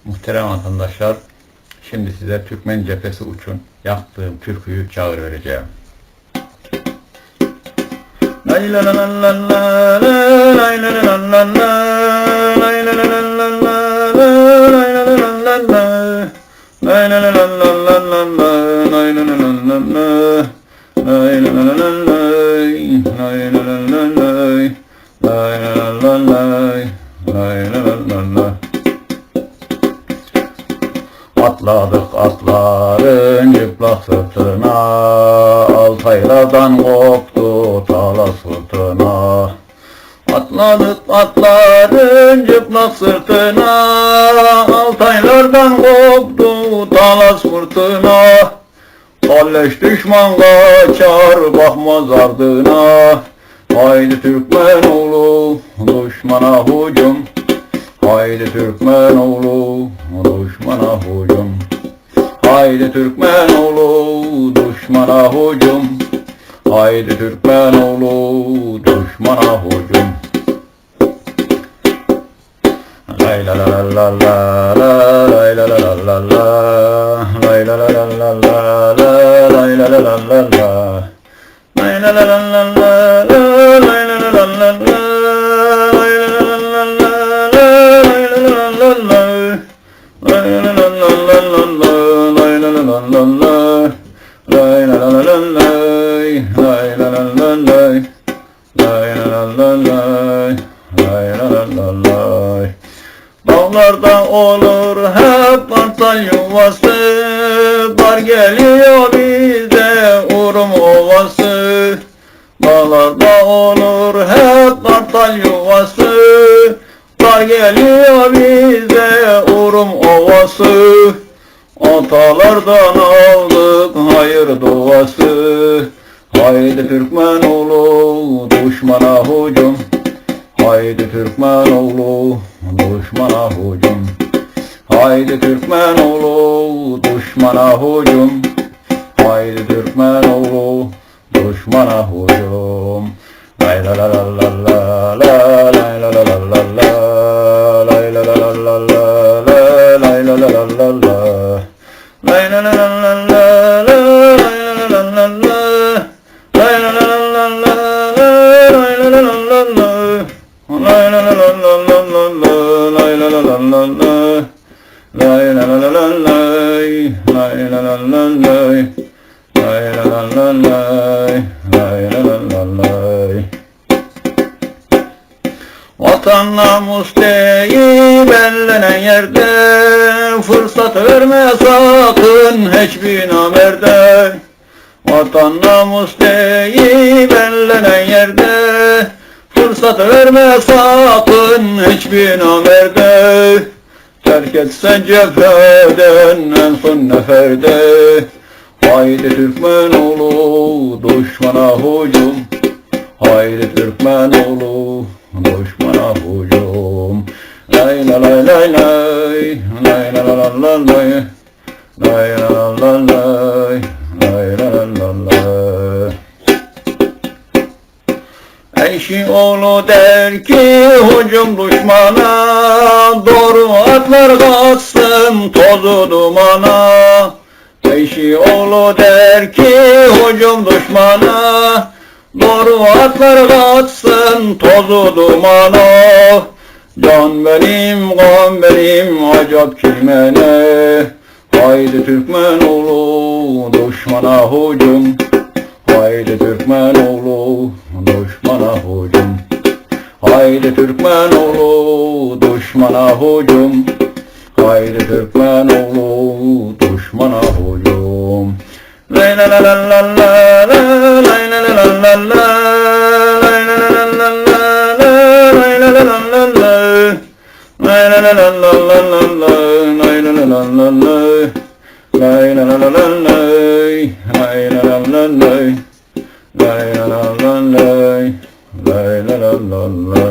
Muhterem vatandaşlar, şimdi size Türkmen Cephesi için yaptığım türküyü çağırıvereceğim. Lay la la la la la, lay la la la la la, lay la la la la la, lay la la la la la, lay la la la la la la, lay la la la la la, lay la la la la la, lay la la la la, lay la la la la, lay la la la la. Atladık atların çıplak sırtına, Altaylardan koptu talas fırtına. Atladık atların çıplak sırtına, Altaylardan koptu talas fırtına. Kalleş düşman kaçar bakmaz ardına, haydi Türkmen oğlu düşmana hücum. Haydi Türkmen oğlu düşmana hücum. Haydi Türkmen oğlu düşmana hücum. Haydi Türkmen oğlu düşmana hücum. Lay la la la la la, lay la la la la la, lay la la la la la, lay la la la la la, lay la la la la la, lay la la la la la. Dağlarda olur hep mantar yuvası, dar geliyor bize Urum ovası. Dağlarda olur hep mantar yuvası, dar geliyor bize Urum ovası. Atalardan aldık hayır duası. Haydi Türkmen oğlu düşmana hücum. Haydi Türkmen oğlu düşmana hücum. Haydi Türkmen oğlu düşmana hücum. Haydi Türkmen oğlu düşmana hücum. Lay la la la la la, lay la la la la la, lay la la la la la, lay la la la la la, lay la la la la la, lay la la la la la, lay la la la la la, lay la la la la la, lay la la la la la, lay la la la la la, lay la la la la la, lay la la la la, lay la la la la, lay la la la la. Vatan namus deyip ellenen yerde, fırsat verme sakın hiçbir namerde. Vatan namus deyip ellenen yerde, fırsat verme sakın hiçbir namerde. Terk etsen cepheden en son neferde. Haydi Türkmen oğlu düşmana hücum. Haydi Türkmen oğlu düşmana hücum. Lay la lay lay lay, lay la la la la lay, lay la la la lay, lay la la la lay. Eşi oğlu der ki hücum düşmana, doğru atlar kaçsın tozu dumana. Eşi oğlu der ki hücum düşmana, doğru atlar kaçsın tozu dumana. Can benim, kan benim, acap kimene. Haydi Türkmen oğlu düşmana hücum. Haydi Türkmen oğlu düşmana hücum. Haydi Türkmen oğlu düşmana hücum. Haydi Türkmen oğlu düşmana hücum. Lay la la la la la, lay la la la la la, lay la la la la la, lay la la la la la, lay la la la la la la, lay la la la la la, lay la la la la la, lay la la la la, lay la la la la, lay la la la la.